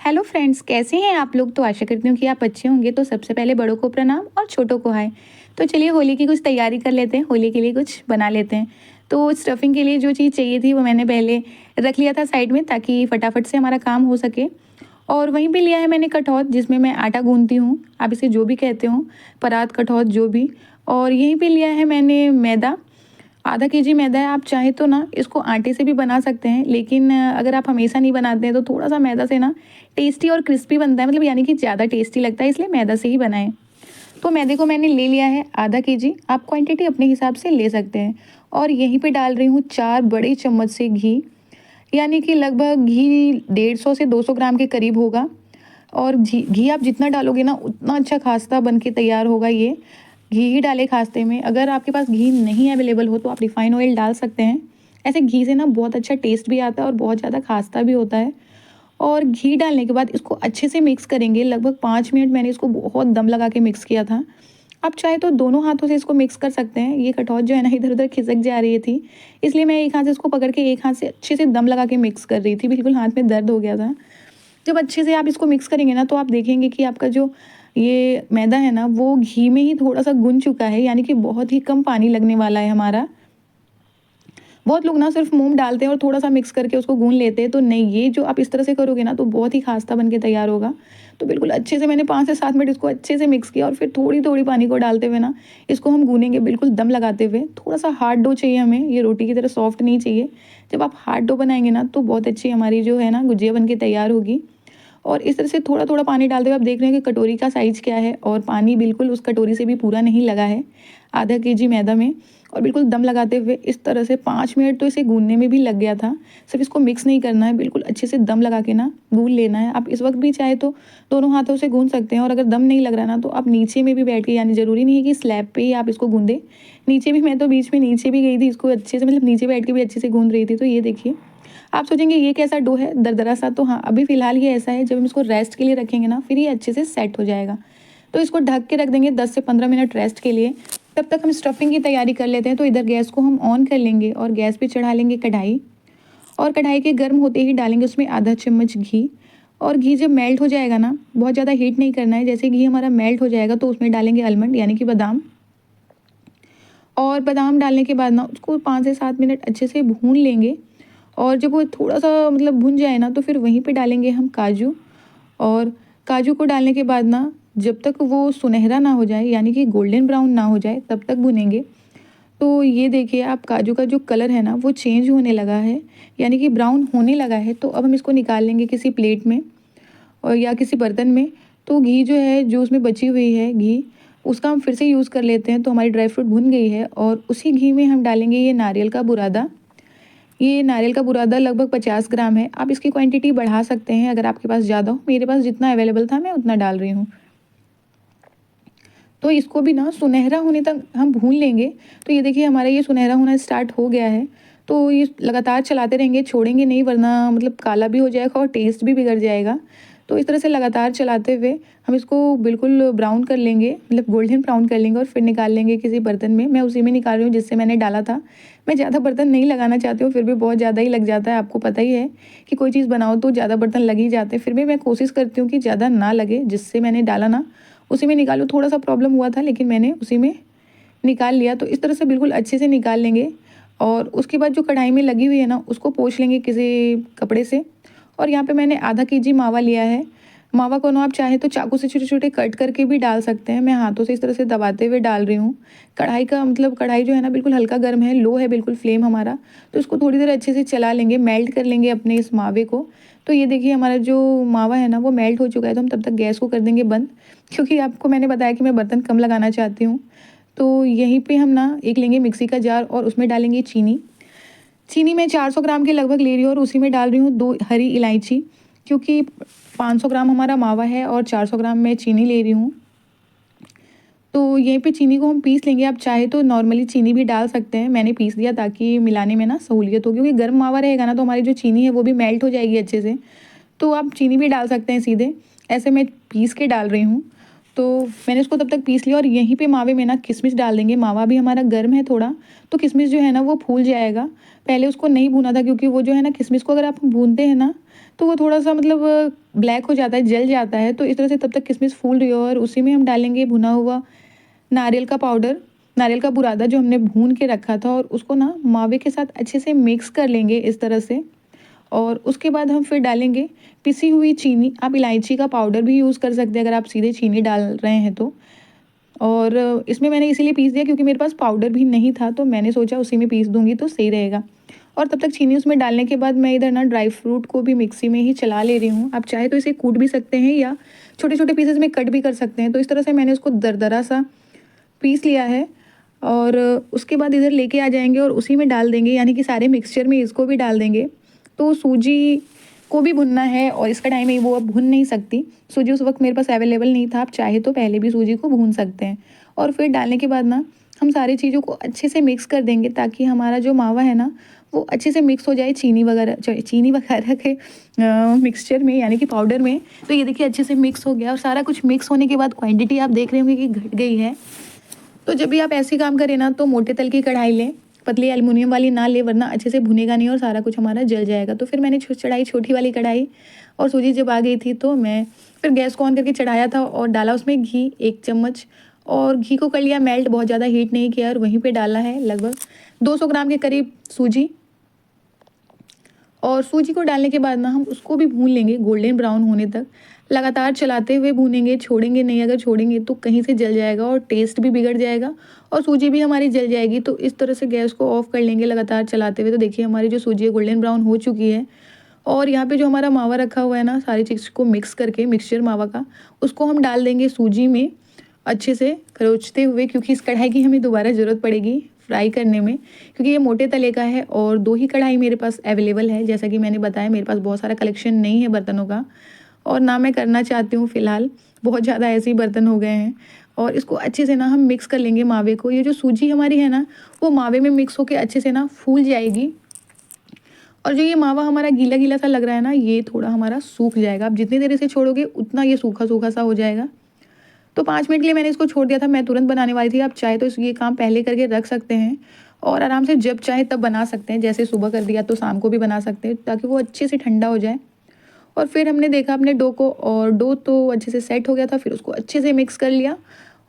Hello friends, कैसे हैं आप लोग। तो आशा करती हूँ कि आप अच्छे होंगे। तो सबसे पहले बड़ों को प्रणाम और छोटों को हाय। तो चलिए होली की कुछ तैयारी कर लेते हैं, होली के लिए कुछ बना लेते हैं। तो स्टफिंग के लिए जो चीज़ चाहिए थी वो मैंने पहले रख लिया था साइड में, ताकि फटाफट से हमारा काम हो सके। और वहीं पे लिया है मैंने कठौत, जिसमें मैं आटा गूंथती हूँ, आप इसे जो भी कहते हो, परात, कठौत, जो भी। और यहीं पे लिया है मैंने मैदा, आधा केजी मैदा है। आप चाहे तो ना इसको आटे से भी बना सकते हैं, लेकिन अगर आप हमेशा नहीं बनाते हैं तो थोड़ा सा मैदा से ना टेस्टी और क्रिस्पी बनता है, मतलब यानी कि ज़्यादा टेस्टी लगता है, इसलिए मैदा से ही बनाएं। तो मैदे को मैंने ले लिया है आधा केजी, आप क्वांटिटी अपने हिसाब से ले सकते हैं। और यहीं पे डाल रही हूँ 4 बड़े चम्मच से घी, यानी कि लगभग घी 150 से 200 ग्राम के करीब होगा। और घी आप जितना डालोगे ना उतना अच्छा खास्ता बन के तैयार होगा। ये घी ही डालें खास्ते में। अगर आपके पास घी नहीं अवेलेबल हो तो आप रिफाइन ऑयल डाल सकते हैं। ऐसे घी से ना बहुत अच्छा टेस्ट भी आता है और बहुत ज़्यादा खास्ता भी होता है। और घी डालने के बाद इसको अच्छे से मिक्स करेंगे। लगभग 5 मिनट मैंने इसको बहुत दम लगा के मिक्स किया था। आप चाहे तो दोनों हाथों से इसको मिक्स कर सकते हैं। ये कटौत जो है ना इधर उधर खिसक जा रही थी, इसलिए मैं एक हाथ से इसको पकड़ के एक हाथ से अच्छे से दम लगा के मिक्स कर रही थी। बिल्कुल हाथ में दर्द हो गया था। जब अच्छे से आप इसको मिक्स करेंगे ना तो आप देखेंगे कि आपका जो ये मैदा है ना वो घी में ही थोड़ा सा गुन चुका है, यानी कि बहुत ही कम पानी लगने वाला है हमारा। बहुत लोग ना सिर्फ मूंग डालते हैं और थोड़ा सा मिक्स करके उसको गून लेते हैं, तो नहीं, ये जो आप इस तरह से करोगे ना तो बहुत ही खास्ता बन के तैयार होगा। तो बिल्कुल अच्छे से मैंने 5 से 7 मिनट इसको अच्छे से मिक्स किया और फिर थोड़ी थोड़ी पानी को डालते हुए ना इसको हम गूनेंगे, बिल्कुल दम लगाते हुए। थोड़ा सा हार्ड डो चाहिए हमें, ये रोटी की तरह सॉफ्ट नहीं चाहिए। जब आप हार्ड डो बनाएंगे ना तो बहुत अच्छी हमारी जो है ना गुजिया बन के तैयार होगी। और इस तरह से थोड़ा थोड़ा पानी डालते हुए आप देख रहे हैं कि कटोरी का साइज़ क्या है, और पानी बिल्कुल उस कटोरी से भी पूरा नहीं लगा है आधा केजी मैदा में। और बिल्कुल दम लगाते हुए इस तरह से 5 मिनट तो इसे गूंदने में भी लग गया था। सिर्फ इसको मिक्स नहीं करना है, बिल्कुल अच्छे से दम लगा के ना गूंद लेना है। आप इस वक्त भी चाहे तो दोनों हाथों से गूंद सकते हैं, और अगर दम नहीं लग रहा ना तो आप नीचे में भी बैठ के, यानी ज़रूरी नहीं है कि स्लैब पे ही आप इसको गूंदें, नीचे भी। मैं तो बीच में नीचे भी गई थी इसको अच्छे से, मतलब नीचे बैठ के भी अच्छे से गूंद रही थी। तो ये देखिए, आप सोचेंगे ये कैसा डो है, दरदरा सा। तो हाँ, अभी फ़िलहाल ये ऐसा है। जब हम इसको रेस्ट के लिए रखेंगे ना फिर ये अच्छे से सेट हो जाएगा। तो इसको ढक के रख देंगे 10 से 15 मिनट रेस्ट के लिए। तब तक हम स्टफिंग की तैयारी कर लेते हैं। तो इधर गैस को हम ऑन कर लेंगे और गैस पे चढ़ा लेंगे कढ़ाई। और कढ़ाई के गर्म होते ही डालेंगे उसमें आधा चम्मच घी। और घी जब मेल्ट हो जाएगा ना, बहुत ज़्यादा हीट नहीं करना है, जैसे घी हमारा मेल्ट हो जाएगा तो उसमें डालेंगे आलमंड, यानी कि बादाम। और बादाम डालने के बाद ना उसको 5 से 7 मिनट अच्छे से भून लेंगे। और जब वो थोड़ा सा मतलब भुन जाए ना तो फिर वहीं पे डालेंगे हम काजू। और काजू को डालने के बाद ना जब तक वो सुनहरा ना हो जाए, यानी कि गोल्डन ब्राउन ना हो जाए, तब तक भुनेंगे। तो ये देखिए, आप काजू का जो कलर है ना वो चेंज होने लगा है, यानी कि ब्राउन होने लगा है। तो अब हम इसको निकाल लेंगे किसी प्लेट में और या किसी बर्तन में। तो घी जो है, जो उसमें बची हुई है घी, उसका हम फिर से यूज़ कर लेते हैं। तो हमारी ड्राई फ्रूट भुन गई है और उसी घी में हम डालेंगे ये नारियल का बुरादा। ये नारियल का बुरादा लगभग 50 ग्राम है। आप इसकी क्वांटिटी बढ़ा सकते हैं अगर आपके पास ज़्यादा हो। मेरे पास जितना अवेलेबल था मैं उतना डाल रही हूँ। तो इसको भी ना सुनहरा होने तक हम भून लेंगे। तो ये देखिए, हमारा ये सुनहरा होना स्टार्ट हो गया है। तो ये लगातार चलाते रहेंगे, छोड़ेंगे नहीं, वरना मतलब काला भी हो जाएगा और टेस्ट भी बिगड़ जाएगा। तो इस तरह से लगातार चलाते हुए हम इसको बिल्कुल ब्राउन कर लेंगे, मतलब गोल्डन ब्राउन कर लेंगे, और फिर निकाल लेंगे किसी बर्तन में। मैं उसी में निकाल रही हूँ जिससे मैंने डाला था। मैं ज़्यादा बर्तन नहीं लगाना चाहती हूँ, फिर भी बहुत ज़्यादा ही लग जाता है। आपको पता ही है कि कोई चीज़ बनाओ तो ज़्यादा बर्तन लग ही जाते हैं। फिर भी मैं कोशिश करती हूँ कि ज़्यादा ना लगे, जिससे मैंने डाला ना उसी में निकालूँ। थोड़ा सा प्रॉब्लम हुआ था, लेकिन मैंने उसी में निकाल लिया। तो इस तरह से बिल्कुल अच्छे से निकाल लेंगे। और उसके बाद जो कढ़ाई में लगी हुई है ना उसको पोंछ लेंगे किसी कपड़े से। और यहाँ पे मैंने आधा केजी मावा लिया है। मावा को ना आप चाहे तो चाकू से छोटे छोटे कट करके भी डाल सकते हैं। मैं हाथों से इस तरह से दबाते हुए डाल रही हूँ। कढ़ाई का मतलब कढ़ाई जो है ना बिल्कुल हल्का गर्म है, लो है बिल्कुल फ्लेम हमारा। तो इसको थोड़ी देर अच्छे से चला लेंगे, मेल्ट कर लेंगे अपने इस मावे को। तो ये देखिए, हमारा जो मावा है ना वो मेल्ट हो चुका है। तो हम तब तक गैस को कर देंगे बंद, क्योंकि आपको मैंने बताया कि मैं बर्तन कम लगाना चाहती हूँ। तो यहीं पे हम ना एक लेंगे मिक्सी का जार और उसमें डालेंगे चीनी। चीनी मैं 400 ग्राम के लगभग ले रही हूँ और उसी में डाल रही हूँ 2 हरी इलायची, क्योंकि 500 ग्राम हमारा मावा है और 400 ग्राम मैं चीनी ले रही हूँ। तो यहीं पे चीनी को हम पीस लेंगे। आप चाहे तो नॉर्मली चीनी भी डाल सकते हैं, मैंने पीस दिया ताकि मिलाने में ना सहूलियत हो, क्योंकि गर्म मावा रहेगा ना तो हमारी जो चीनी है वो भी मेल्ट हो जाएगी अच्छे से। तो आप चीनी भी डाल सकते हैं सीधे, ऐसे मैं पीस के डाल रही हूँ। तो मैंने उसको तब तक पीस लिया और यहीं पे मावे में ना किशमिश डाल देंगे। मावा भी हमारा गर्म है थोड़ा, तो किशमिश जो है ना वो फूल जाएगा। पहले उसको नहीं भूना था, क्योंकि वो जो है ना किशमिश को अगर आप भूनते हैं ना तो वो थोड़ा सा मतलब ब्लैक हो जाता है, जल जाता है। तो इस तरह से तब तक किशमिश फूल रही हो और उसी में हम डालेंगे भुना हुआ नारियल का पाउडर, नारियल का बुरादा जो हमने भून के रखा था, और उसको ना मावे के साथ अच्छे से मिक्स कर लेंगे इस तरह से। और उसके बाद हम फिर डालेंगे पिसी हुई चीनी। आप इलायची का पाउडर भी यूज़ कर सकते हैं अगर आप सीधे चीनी डाल रहे हैं तो। और इसमें मैंने इसीलिए पीस दिया क्योंकि मेरे पास पाउडर भी नहीं था, तो मैंने सोचा उसी में पीस दूंगी तो सही रहेगा। और तब तक चीनी उसमें डालने के बाद मैं इधर ना ड्राई फ्रूट को भी मिक्सी में ही चला ले रही हूँ। आप चाहे तो इसे कूट भी सकते हैं या छोटे छोटे पीसेस में कट भी कर सकते हैं। तो इस तरह से मैंने उसको दरदरा सा पीस लिया है। और उसके बाद इधर लेके आ जाएंगे और उसी में डाल देंगे, यानी कि सारे मिक्सचर में इसको भी डाल देंगे। तो सूजी को भी भुनना है और इस कढ़ाई में वो अब भुन नहीं सकती। सूजी उस वक्त मेरे पास अवेलेबल नहीं था, आप चाहे तो पहले भी सूजी को भून सकते हैं। और फिर डालने के बाद ना हम सारी चीज़ों को अच्छे से मिक्स कर देंगे ताकि हमारा जो मावा है ना वो अच्छे से मिक्स हो जाए चीनी वगैरह के मिक्सचर में, यानी कि पाउडर में। तो ये देखिए अच्छे से मिक्स हो गया और सारा कुछ मिक्स होने के बाद क्वांटिटी आप देख रहे होंगे कि घट गई है। तो जब भी आप ऐसे काम करें ना तो मोटे तल की कढ़ाई लें, पतली एल्युमिनियम वाली ना ले, वरना अच्छे से भुनेगा नहीं और सारा कुछ हमारा जल जाएगा। तो फिर मैंने चढ़ाई छोटी वाली कढ़ाई, और सूजी जब आ गई थी तो मैं फिर गैस को ऑन करके चढ़ाया था और डाला उसमें घी 1 चम्मच। और घी को कर लिया मेल्ट, बहुत ज़्यादा हीट नहीं किया, और वहीं पे डाला है लगभग 200 ग्राम के करीब सूजी। और सूजी को डालने के बाद ना हम उसको भी भून लेंगे गोल्डन ब्राउन होने तक। लगातार चलाते हुए भूनेंगे, छोड़ेंगे नहीं। अगर छोड़ेंगे तो कहीं से जल जाएगा और टेस्ट भी बिगड़ जाएगा और सूजी भी हमारी जल जाएगी। तो इस तरह से गैस को ऑफ कर लेंगे लगातार चलाते हुए। तो देखिए हमारी जो सूजी है गोल्डन ब्राउन हो चुकी है। और यहाँ पे जो हमारा मावा रखा हुआ है ना, सारी चीज़ को मिक्स करके मिक्सचर मावा का, उसको हम डाल देंगे सूजी में अच्छे से खरोचते हुए, क्योंकि इस कढ़ाई की हमें दोबारा ज़रूरत पड़ेगी फ्राई करने में, क्योंकि ये मोटे तले का है। और 2 ही कढ़ाई मेरे पास अवेलेबल है, जैसा कि मैंने बताया मेरे पास बहुत सारा कलेक्शन नहीं है बर्तनों का, और ना मैं करना चाहती हूँ फ़िलहाल, बहुत ज़्यादा ऐसे ही बर्तन हो गए हैं। और इसको अच्छे से ना हम मिक्स कर लेंगे मावे को। ये जो सूजी हमारी है ना वो मावे में मिक्स होकर अच्छे से ना फूल जाएगी। और जो ये मावा हमारा गीला गीला सा लग रहा है ना, ये थोड़ा हमारा सूख जाएगा। आप जितनी देर इसे छोड़ोगे उतना ये सूखा सूखा सा हो जाएगा। तो 5 मिनट के लिए मैंने इसको छोड़ दिया था, मैं तुरंत बनाने वाली थी। आप चाहे तो ये काम पहले करके रख सकते हैं और आराम से जब चाहे तब बना सकते हैं। जैसे सुबह कर दिया तो शाम को भी बना सकते हैं, ताकि वो अच्छे से ठंडा हो जाए। और फिर हमने देखा अपने डो को, और डो तो अच्छे से सेट हो गया था। फिर उसको अच्छे से मिक्स कर लिया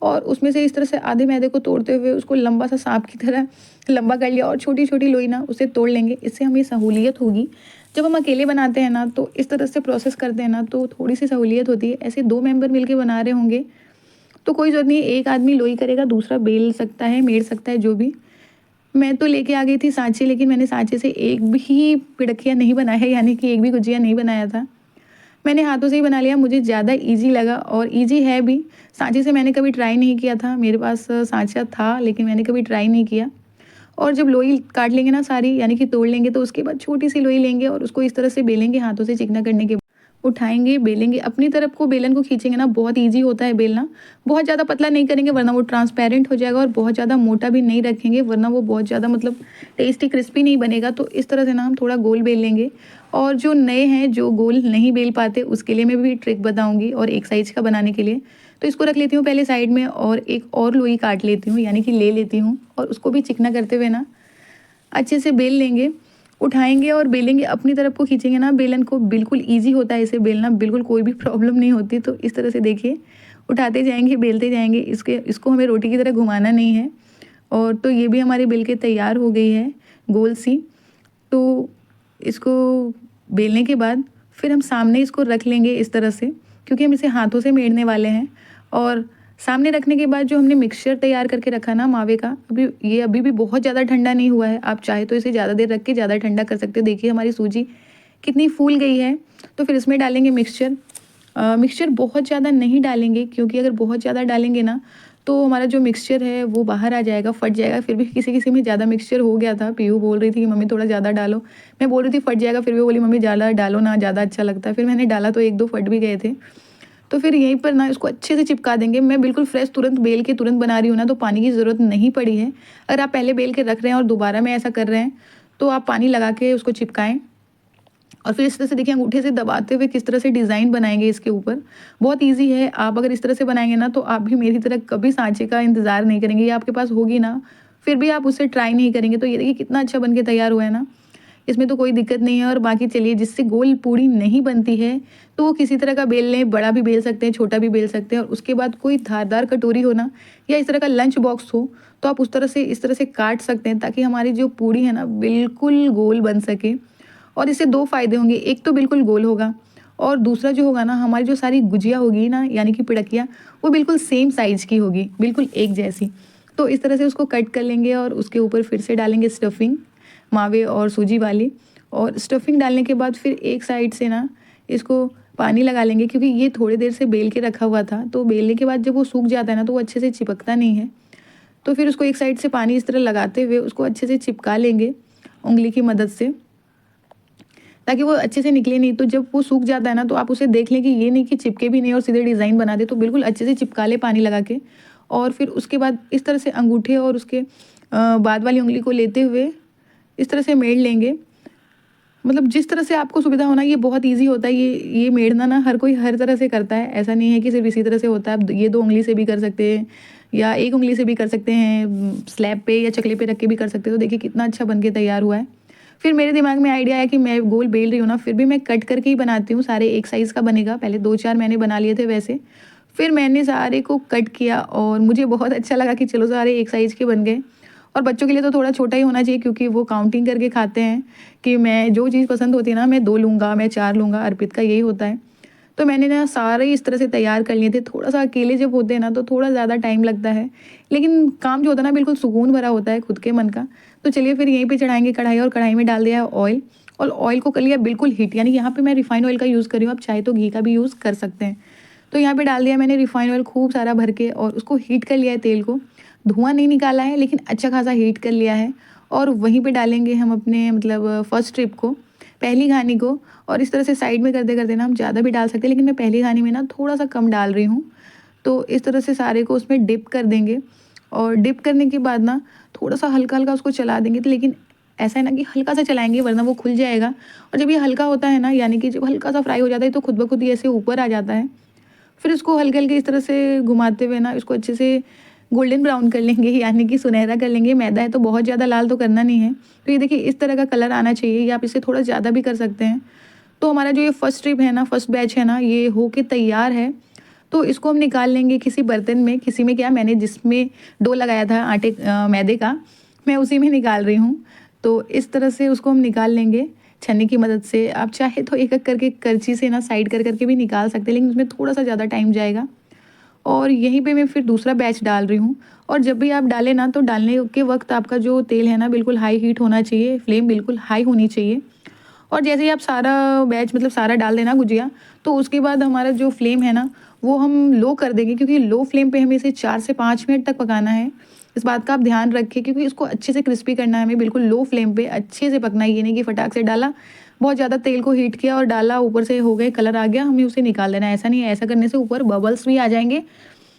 और उसमें से इस तरह से आधे मैदे को तोड़ते हुए उसको लंबा सा सांप की तरह लंबा कर लिया और छोटी छोटी लोई ना उसे तोड़ लेंगे। इससे हमें सहूलियत होगी। जब हम अकेले बनाते हैं ना तो इस तरह से प्रोसेस करते हैं ना तो थोड़ी सी सहूलियत होती है। ऐसे 2 मेंबर मिलके बना रहे होंगे तो कोई ज़रूरत नहीं है, एक आदमी लोई करेगा, दूसरा बेल सकता है, मेड़ सकता है, जो भी। मैं तो लेके आ गई थी सांचे, लेकिन मैंने सांचे से एक भी पिड़किया नहीं बनाया, यानी कि एक भी गुजिया नहीं बनाया था। मैंने हाथों से ही बना लिया, मुझे ज़्यादा ईजी लगा और ईजी है भी। सांचे से मैंने कभी ट्राई नहीं किया था, मेरे पास सांचा था लेकिन मैंने कभी ट्राई नहीं किया। और जब लोई काट लेंगे ना सारी, यानी कि तोड़ लेंगे, तो उसके बाद छोटी सी लोई लेंगे और उसको इस तरह से बेलेंगे हाथों से, चिकना करने के उठाएंगे, बेलेंगे अपनी तरफ को, बेलन को खींचेंगे ना, बहुत इजी होता है बेलना। बहुत ज़्यादा पतला नहीं करेंगे वरना वो ट्रांसपेरेंट हो जाएगा, और बहुत ज़्यादा मोटा भी नहीं रखेंगे वरना वो बहुत ज़्यादा मतलब टेस्टी क्रिस्पी नहीं बनेगा। तो इस तरह से ना हम थोड़ा गोल बेल लेंगे। और जो नए हैं जो गोल नहीं बेल पाते उसके लिए मैं भी ट्रिक बताऊँगी, और एक साइज़ का बनाने के लिए। तो इसको रख लेती हूँ पहले साइड में और एक और लोई काट लेती हूँ, यानी कि ले लेती हूँ, और उसको भी चिकना करते हुए ना अच्छे से बेल लेंगे। उठाएंगे और बेलेंगे, अपनी तरफ को खींचेंगे ना बेलन को, बिल्कुल ईजी होता है इसे बेलना, बिल्कुल कोई भी प्रॉब्लम नहीं होती। तो इस तरह से देखिए उठाते जाएंगे, बेलते जाएंगे, इसको हमें रोटी की तरह घुमाना नहीं है। और तो ये भी हमारी बेल के तैयार हो गई है गोल सी। तो इसको बेलने के बाद फिर हम सामने इसको रख लेंगे इस तरह से, क्योंकि हम इसे हाथों से मेड़ने वाले हैं। और सामने रखने के बाद जो हमने मिक्सचर तैयार करके रखा ना मावे का, अभी भी बहुत ज़्यादा ठंडा नहीं हुआ है। आप चाहे तो इसे ज़्यादा देर रख के ज़्यादा ठंडा कर सकते हो। देखिए हमारी सूजी कितनी फूल गई है। तो फिर इसमें डालेंगे मिक्सचर। मिक्सचर बहुत ज़्यादा नहीं डालेंगे, क्योंकि अगर बहुत ज़्यादा डालेंगे ना तो हमारा जो मिक्सचर है वो बाहर आ जाएगा, फट जाएगा। फिर भी किसी किसी में ज़्यादा मिक्सचर हो गया था। पीयू बोल रही थी कि मम्मी थोड़ा ज़्यादा डालो, मैं बोल रही थी फट जाएगा, फिर भी बोली मम्मी ज़्यादा डालो ना, ज़्यादा अच्छा लगता है। फिर मैंने डाला तो 1-2 फट भी गए थे। तो फिर यहीं पर ना इसको अच्छे से चिपका देंगे। मैं बिल्कुल फ्रेश तुरंत बेल के तुरंत बना रही हूँ ना, तो पानी की ज़रूरत नहीं पड़ी है। अगर आप पहले बेल के रख रहे हैं और दोबारा में ऐसा कर रहे हैं तो आप पानी लगा के उसको चिपकाएं। और फिर इस तरह से देखिए अंगूठे से दबाते हुए किस तरह से डिज़ाइन बनाएंगे इसके ऊपर। बहुत ईजी है, आप अगर इस तरह से बनाएंगे ना तो आप भी मेरी तरह कभी सांचे का इंतज़ार नहीं करेंगे। ये आपके पास होगी ना, फिर भी आप उससे ट्राई नहीं करेंगे। तो ये देखिए कितना अच्छा बन के तैयार हुआ है ना। इसमें तो कोई दिक्कत नहीं है। और बाकी चलिए, जिससे गोल पूड़ी नहीं बनती है तो वो किसी तरह का बेल लें, बड़ा भी बेल सकते हैं, छोटा भी बेल सकते हैं। और उसके बाद कोई धारदार कटोरी हो ना, या इस तरह का लंच बॉक्स हो, तो आप उस तरह से इस तरह से काट सकते हैं ताकि हमारी जो पूड़ी है ना बिल्कुल गोल बन सके। और इससे दो फ़ायदे होंगे, एक तो बिल्कुल गोल होगा, और दूसरा जो होगा ना, हमारी जो सारी गुजिया होगी ना, यानी कि पिड़किया, वो बिल्कुल सेम साइज़ की होगी, बिल्कुल एक जैसी। तो इस तरह से उसको कट कर लेंगे और उसके ऊपर फिर से डालेंगे स्टफिंग, मावे और सूजी वाली। और स्टफिंग डालने के बाद फिर एक साइड से ना इसको पानी लगा लेंगे, क्योंकि ये थोड़ी देर से बेल के रखा हुआ था, तो बेलने के बाद जब वो सूख जाता है ना तो वो अच्छे से चिपकता नहीं है। तो फिर उसको एक साइड से पानी इस तरह लगाते हुए उसको अच्छे से चिपका लेंगे उंगली की मदद से, ताकि वो अच्छे से निकले नहीं। तो जब वो सूख जाता है ना तो आप उसे देख लें कि ये नहीं कि चिपके भी नहीं और सीधे डिज़ाइन बना दे, तो बिल्कुल अच्छे से चिपका ले पानी लगा के। और फिर उसके बाद इस तरह से अंगूठे और उसके बाद वाली उंगली को लेते हुए इस तरह से मेड़ लेंगे। मतलब जिस तरह से आपको सुविधा होना, ये बहुत ईजी होता है। ये मेड़ना ना हर कोई हर तरह से करता है, ऐसा नहीं है कि सिर्फ इसी तरह से होता है। आप ये दो उंगली से भी कर सकते हैं या एक उंगली से भी कर सकते हैं, स्लैब पे या चकले पे रख के भी कर सकते हो। तो देखिए कितना अच्छा बन के तैयार हुआ है। फिर मेरे दिमाग में आइडिया आया कि मैं गोल बेल रही हूँ ना, फिर भी मैं कट करके ही बनाती हूँ, सारे एक साइज़ का बनेगा। पहले 2-4 मैंने बना लिए थे वैसे, फिर मैंने सारे को कट किया और मुझे बहुत अच्छा लगा कि चलो सारे एक साइज़ के बन गए। और बच्चों के लिए तो थोड़ा छोटा ही होना चाहिए, क्योंकि वो काउंटिंग करके खाते हैं कि मैं जो चीज़ पसंद होती है ना, मैं 2 लूँगा, मैं 4 लूँगा, अर्पित का यही होता है। तो मैंने ना सारे इस तरह से तैयार कर लिए थे। थोड़ा-सा अकेले जब होते हैं ना तो थोड़ा ज़्यादा टाइम लगता है, लेकिन काम जो होता है ना बिल्कुल सुकून भरा होता है खुद के मन का। तो चलिए फिर यहीं पे चढ़ाएँगे कढ़ाई, और कढ़ाई में डाल दिया ऑयल, और ऑयल को कर लिया बिल्कुल हीट, यानी यहाँ पे मैं रिफाइंड ऑयल का यूज़ कर रही हूँ, आप चाहे तो घी का भी यूज़ कर सकते हैं। तो यहाँ पे डाल दिया मैंने रिफाइंड ऑयल खूब सारा भर के, और उसको हीट कर लिया है तेल को। धुआँ नहीं निकाला है, लेकिन अच्छा खासा हीट कर लिया है। और वहीं पे डालेंगे हम अपने मतलब फर्स्ट ट्रिप को, पहली घानी को। और इस तरह से साइड में करते-करते ना हम ज़्यादा भी डाल सकते हैं, लेकिन मैं पहली घानी में ना थोड़ा-सा कम डाल रही हूँ। तो इस तरह से सारे को उसमें डिप कर देंगे, और डिप करने के बाद ना थोड़ा-सा हल्का-हल्का उसको चला देंगे। तो लेकिन ऐसा है ना कि हल्का-सा चलाएँगे, वरना वो खुल जाएगा। और जब ये हल्का होता है ना, यानी कि जब हल्का-सा फ्राई हो जाता है, तो खुद ब खुद ये ऐसे ऊपर आ जाता है। फिर इसको हल्के-हल्के इस तरह से घुमाते हुए ना इसको अच्छे से गोल्डन ब्राउन कर लेंगे, यानी कि सुनहरा कर लेंगे। मैदा है तो बहुत ज़्यादा लाल तो करना नहीं है। तो ये देखिए इस तरह का कलर आना चाहिए, या आप इसे थोड़ा ज़्यादा भी कर सकते हैं। तो हमारा जो ये फर्स्ट ट्रिप है ना, फर्स्ट बैच है ना, ये हो के तैयार है। तो इसको हम निकाल लेंगे किसी बर्तन में, किसी में क्या, मैंने जिसमें डो लगाया था मैदे का, मैं उसी में निकाल रही हूँ। तो इस तरह से उसको हम निकाल लेंगे छन्नी की मदद से। आप चाहे तो एक-एक करके करछी से ना साइड कर कर के भी निकाल सकते हैं, लेकिन उसमें थोड़ा-सा ज़्यादा टाइम जाएगा। और यहीं पे मैं फिर दूसरा बैच डाल रही हूँ। और जब भी आप डालें ना, तो डालने के वक़्त आपका जो तेल है ना बिल्कुल हाई हीट होना चाहिए, फ्लेम बिल्कुल हाई होनी चाहिए। और जैसे ही आप सारा बैच मतलब सारा डाल देना गुजिया, तो उसके बाद हमारा जो फ्लेम है ना वो हम लो कर देंगे, क्योंकि लो फ्लेम पे हमें इसे 4 से 5 मिनट तक पकाना है। इस बात का आप ध्यान रखें, क्योंकि इसको अच्छे से क्रिस्पी करना है हमें, बिल्कुल लो फ्लेम पे अच्छे से पकना है। ये नहीं कि फटाक से डाला, बहुत ज़्यादा तेल को हीट किया और डाला, ऊपर से हो गए, कलर आ गया, हमें उसे निकाल देना है। ऐसा नहीं है, ऐसा करने से ऊपर बबल्स भी आ जाएँगे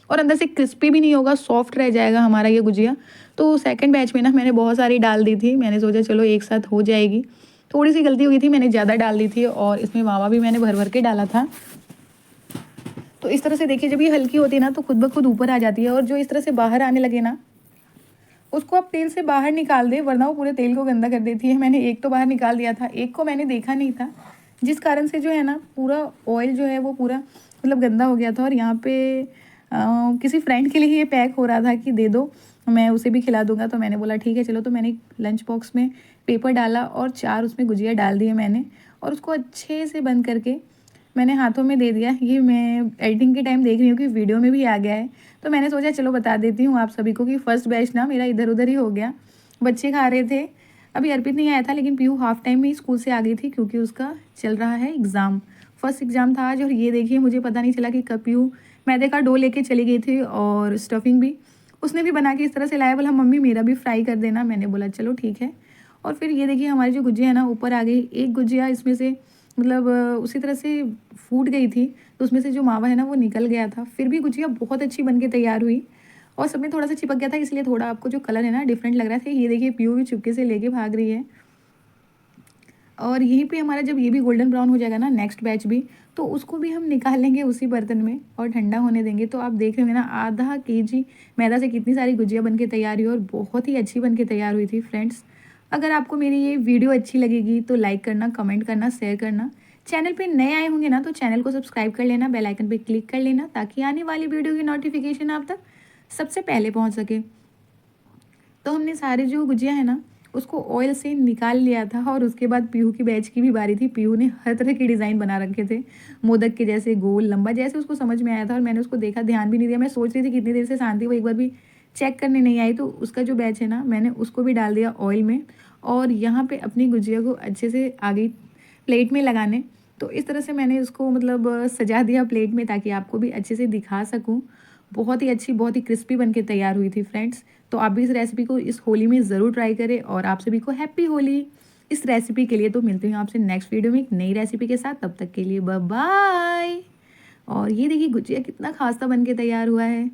और अंदर से क्रिस्पी भी नहीं होगा, सॉफ्ट रह जाएगा हमारा ये गुजिया। तो सेकंड बैच में ना मैंने बहुत सारी डाल दी थी, मैंने सोचा चलो एक साथ हो जाएगी। थोड़ी सी गलती हो गई थी, मैंने ज़्यादा डाल दी थी, और इसमें मावा भी मैंने भर भर के डाला था। तो इस तरह से देखिए, जब ये हल्की होती है ना तो खुद ब खुद ऊपर आ जाती है, और जो इस तरह से बाहर आने लगे ना, उसको आप तेल से बाहर निकाल दें, वरना वो पूरे तेल को गंदा कर देती है। मैंने एक तो बाहर निकाल दिया था, एक को मैंने देखा नहीं था, जिस कारण से जो है ना पूरा ऑयल जो है वो पूरा मतलब गंदा हो गया था। और यहाँ पे किसी फ्रेंड के लिए ये पैक हो रहा था कि दे दो, मैं उसे भी खिला दूंगा। तो मैंने बोला ठीक है चलो। तो मैंने एक लंच बॉक्स में पेपर डाला और 4 उसमें गुजिया डाल दिए मैंने, और उसको अच्छे से बंद करके मैंने हाथों में दे दिया। ये मैं एडिटिंग के टाइम देख रही हूँ कि वीडियो में भी आ गया है, तो मैंने सोचा चलो बता देती हूँ आप सभी को कि फर्स्ट बैच ना मेरा इधर उधर ही हो गया। बच्चे खा रहे थे, अभी अर्पित नहीं आया था, लेकिन पीहू हाफ टाइम में ही स्कूल से आ गई थी, क्योंकि उसका चल रहा है एग्ज़ाम, फर्स्ट एग्ज़ाम था आज। और ये देखिए मुझे पता नहीं चला कि कब पीहू मैदे का डो लेके चली गई थी, और स्टफिंग भी उसने भी बना के इस तरह से लाया। बोला मम्मी मेरा भी फ्राई कर देना, मैंने बोला चलो ठीक है। और फिर ये देखिए हमारी जो गुजिया है ना ऊपर आ गई। एक गुजिया इसमें से मतलब उसी तरह से फूट गई थी, तो उसमें से जो मावा है ना वो निकल गया था। फिर भी गुजिया बहुत अच्छी बन के तैयार हुई, और सब में थोड़ा सा चिपक गया था, इसलिए थोड़ा आपको जो कलर है ना डिफरेंट लग रहा था। ये देखिए पीहू भी चुपके से लेके भाग रही है। और यहीं पे हमारा जब ये भी गोल्डन ब्राउन हो जाएगा ना नेक्स्ट बैच भी, तो उसको भी हम निकाल लेंगे उसी बर्तन में और ठंडा होने देंगे। तो आप देख रहे होंगे ना ½ केजी मैदा से कितनी सारी गुजिया बन के तैयार हुई, और बहुत ही अच्छी बन के तैयार हुई थी फ्रेंड्स। अगर आपको मेरी ये वीडियो अच्छी लगेगी तो लाइक करना, कमेंट करना, शेयर करना। चैनल पे नए आए होंगे ना तो चैनल को सब्सक्राइब कर लेना, बेल आइकन पे क्लिक कर लेना ताकि आने वाली वीडियो की नोटिफिकेशन आप तक सबसे पहले पहुंच सके। तो हमने सारे जो गुजिया है ना उसको ऑयल से निकाल लिया था और उसके बाद पीहू की बैच की भी बारी थी। पीहू ने हर तरह के डिज़ाइन बना रखे थे, मोदक के जैसे, गोल, लंबा, जैसे उसको समझ में आया था। और मैंने उसको देखा, ध्यान भी नहीं दिया। मैं सोच रही थी कितनी देर से शांति वो एक बार भी चेक करने नहीं आई। तो उसका जो बैच है ना मैंने उसको भी डाल दिया ऑयल में और यहाँ पे अपनी गुजिया को अच्छे से आ गई प्लेट में लगाने। तो इस तरह से मैंने उसको मतलब सजा दिया प्लेट में ताकि आपको भी अच्छे से दिखा सकूँ। बहुत ही अच्छी, बहुत ही क्रिस्पी बन के तैयार हुई थी फ्रेंड्स। तो आप भी इस रेसिपी को इस होली में ज़रूर ट्राई करें और आप सभी को हैप्पी होली। इस रेसिपी के लिए तो मिलती हूँ आपसे नेक्स्ट वीडियो में एक नई रेसिपी के साथ। तब तक के लिए बाय बाय। और ये देखिए गुजिया कितना खासा बन के तैयार हुआ है।